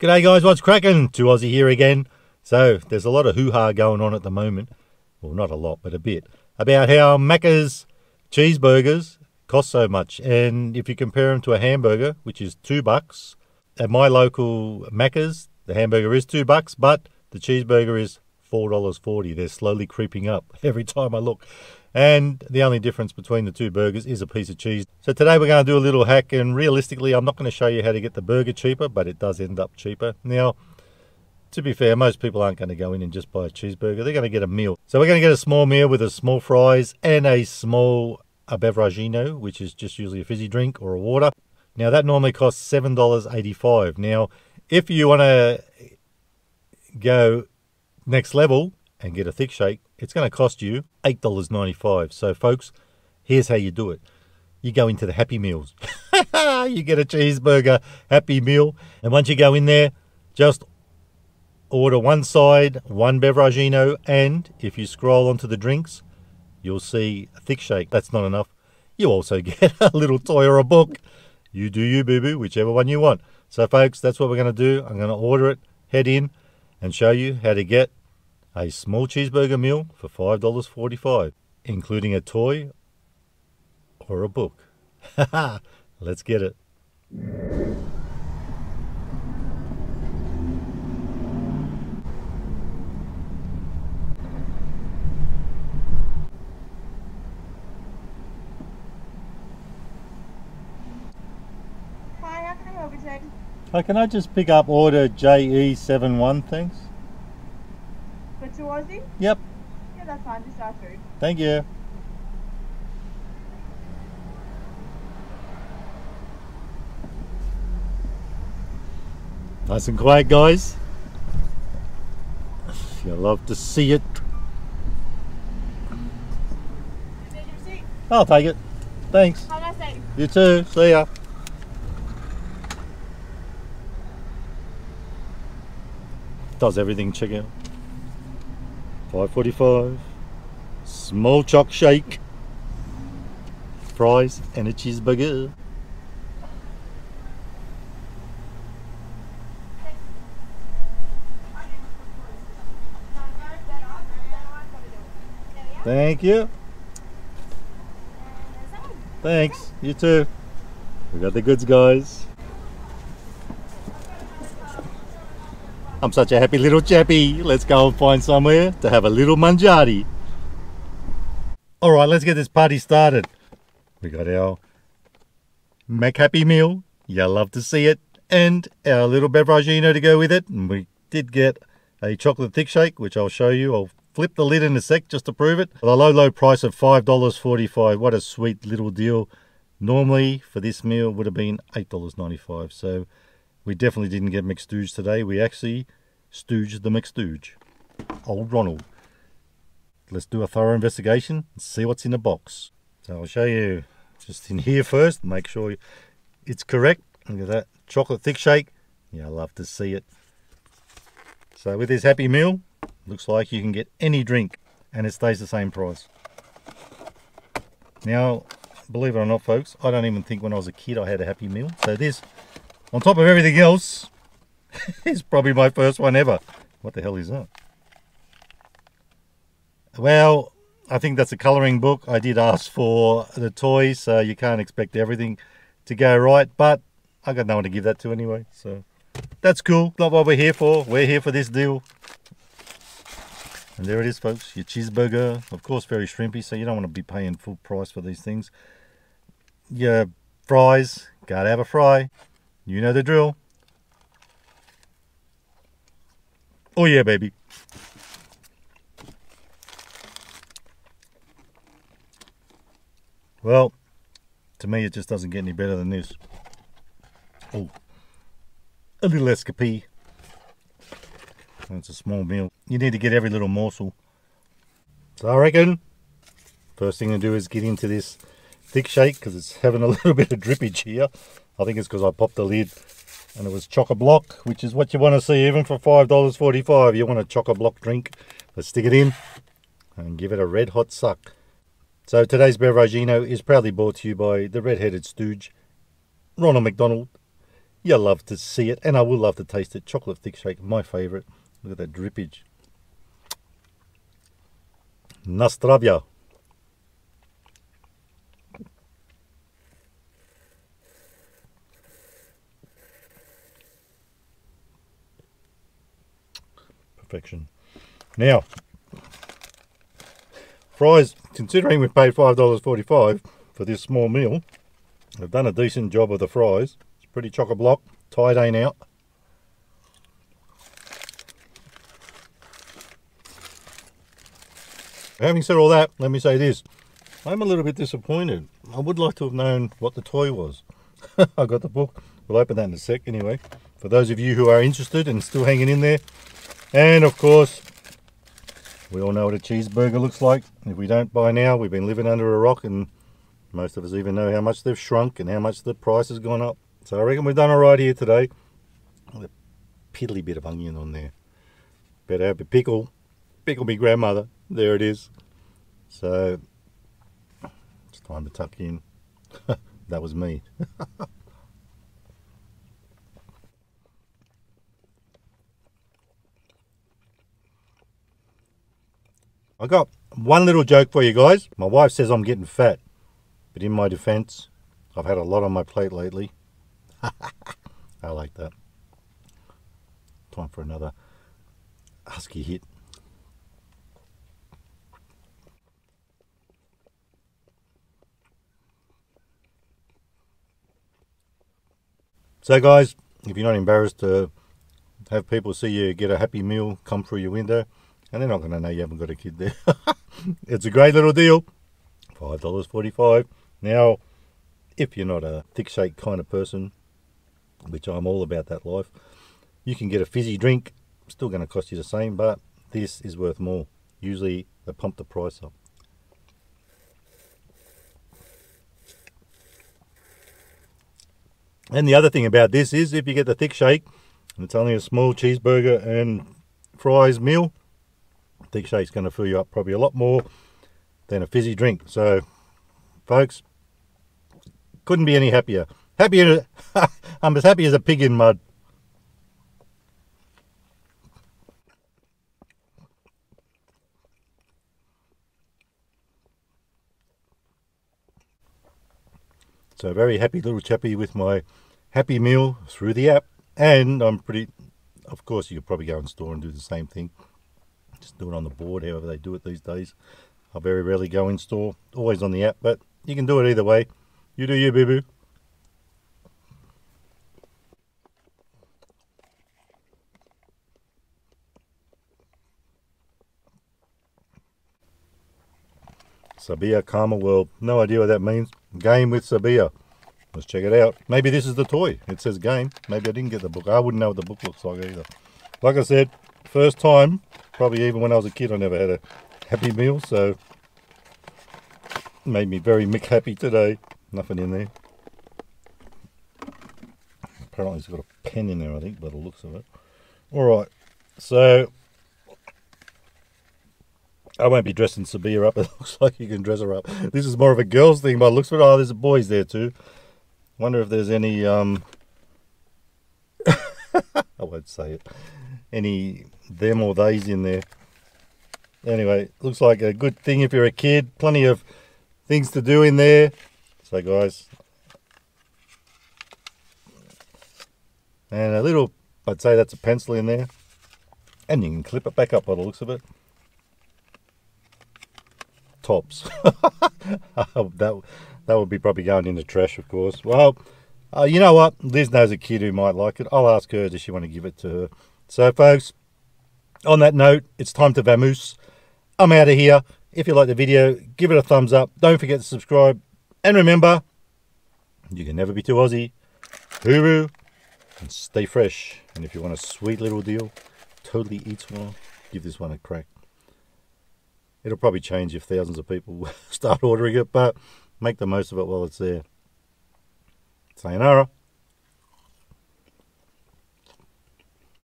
G'day guys, what's cracking? 2Aussie here again. So there's a lot of hoo-ha going on at the moment. Well, not a lot, but a bit. About how Macca's cheeseburgers cost so much. And if you compare them to a hamburger, which is $2, at my local Macca's, the hamburger is $2, but the cheeseburger is $4.40. They're slowly creeping up every time I look. And the only difference between the two burgers is a piece of cheese. So today we're going to do a little hack, and realistically I'm not going to show you how to get the burger cheaper, but it does end up cheaper. Now, to be fair, most people aren't going to go in and just buy a cheeseburger. They're going to get a meal. So we're going to get a small meal with a small fries and a small beveragino, which is just usually a fizzy drink or a water. Now that normally costs $7.85. Now, if you want to go next level and get a thick shake, it's going to cost you $8.95. So folks, here's how you do it. You go into the Happy Meals. You get a cheeseburger Happy Meal. And once you go in there, just order one side, one beveragino, and if you scroll onto the drinks, you'll see a thick shake. That's not enough. You also get a little toy or a book. You do you, boo-boo, whichever one you want. So folks, that's what we're going to do. I'm going to order it, head in, and show you how to get a small cheeseburger meal for $5.45, including a toy or a book. Let's get it. Hi, how can I help you today? Can I just pick up order JE71, thanks? For 2Aussie? Yep, Yeah, that's fine. Just our food. thank you. Nice and quiet, guys. You'll love to see it. Is that your receipt? I'll take it. Thanks. Have a nice day. You too. See ya. Does everything, check out. $5.45. Small choc shake. Fries and a cheeseburger. Thank you. Thanks. You too. We got the goods, guys. I'm such a happy little chappy. Let's go and find somewhere to have a little mangiati. Alright, let's get this party started. We got our Mac Happy Meal. You'll love to see it. And our little beveragino to go with it. And we did get a chocolate thick shake, which I'll show you. I'll flip the lid in a sec just to prove it. For the low price of $5.45. What a sweet little deal. Normally for this meal would have been $8.95. So we definitely didn't get McStooge today. We actually stooged the McStooge. Old Ronald. Let's do a thorough investigation and see what's in the box. So I'll show you just in here first. Make sure it's correct. Look at that. Chocolate thick shake. Yeah, I love to see it. So with this Happy Meal, looks like you can get any drink and it stays the same price. Now, believe it or not, folks, I don't even think when I was a kid I had a Happy Meal. So this, on top of everything else, is probably my first one ever. What the hell is that? Well, I think that's a colouring book. I did ask for the toys, so you can't expect everything to go right, but I got no one to give that to anyway, so that's cool. Not what we're here for. We're here for this deal. And there it is, folks, your cheeseburger. Of course, very shrimpy, so you don't want to be paying full price for these things. Your fries, gotta have a fry. You know the drill. Oh yeah, baby. Well, to me, it just doesn't get any better than this. Oh, a little escapee. It's a small meal. You need to get every little morsel. So I reckon first thing to do is get into this thick shake because it's having a little bit of drippage here. I think it's because I popped the lid and it was chock-a-block, which is what you want to see even for $5.45. You want a chock-a-block drink. Let's stick it in and give it a red hot suck. So today's beveragino is proudly brought to you by the red-headed stooge, Ronald McDonald. You'll love to see it, and I will love to taste it. Chocolate thick shake, my favourite. Look at that drippage. Nastravia. Perfection. Now, fries, considering we paid $5.45 for this small meal, I've done a decent job of the fries. It's pretty chock-a-block. Tide ain't out. Having said all that, let me say this. I'm a little bit disappointed. I would like to have known what the toy was. I got the book. We'll open that in a sec anyway. For those of you who are interested and still hanging in there. And of course, we all know what a cheeseburger looks like. If we don't by now, we've been living under a rock, and most of us even know how much they've shrunk and how much the price has gone up. So I reckon we've done all right here today. With a piddly bit of onion on there. Better have a pickle. Pickle me grandmother. There it is. So it's time to tuck in. That was me. I got one little joke for you guys. My wife says I'm getting fat, but in my defense, I've had a lot on my plate lately. I like that. Time for another husky hit. So guys, if you're not embarrassed to have people see you get a Happy Meal come through your window, and they're not going to know you haven't got a kid there. It's a great little deal. $5.45. Now, if you're not a thick shake kind of person, which I'm all about that life, you can get a fizzy drink. Still going to cost you the same, but this is worth more. Usually they pump the price up. And the other thing about this is if you get the thick shake, and it's only a small cheeseburger and fries meal, thick shake's going to fill you up probably a lot more than a fizzy drink. So, folks, couldn't be any happier. Happier, I'm as happy as a pig in mud. So very happy little chappy with my Happy Meal through the app. And I'm pretty, of course you could probably go in store and do the same thing. Just do it on the board, however they do it these days. I very rarely go in store, always on the app, but you can do it either way. You do you, boo-boo. Sabia Karma World. No idea what that means. Game with Sabia. Let's check it out. Maybe this is the toy. It says game. Maybe I didn't get the book. I wouldn't know what the book looks like either. Like I said, first time, probably even when I was a kid, I never had a Happy Meal, so made me very happy today. Nothing in there. Apparently it's got a pen in there, I think, by the looks of it. Alright, so I won't be dressing Sabia up. It looks like you can dress her up. This is more of a girl's thing by the looks of it. Oh, there's boys there too. Wonder if there's any, I won't say it, any them or theys in there. Anyway, looks like a good thing if you're a kid. Plenty of things to do in there. So guys, and a little, I'd say that's a pencil in there. And you can clip it back up by the looks of it. Tops. That would be probably going in the trash, of course. Well, you know what? Liz knows a kid who might like it. I'll ask her, does she want to give it to her? So, folks, on that note, it's time to vamoose. I'm out of here. If you like the video, give it a thumbs up. Don't forget to subscribe. And remember, you can never be too Aussie. Hooroo. And stay fresh. And if you want a sweet little deal, totally eats one, give this one a crack. It'll probably change if thousands of people start ordering it, but make the most of it while it's there. Sayonara.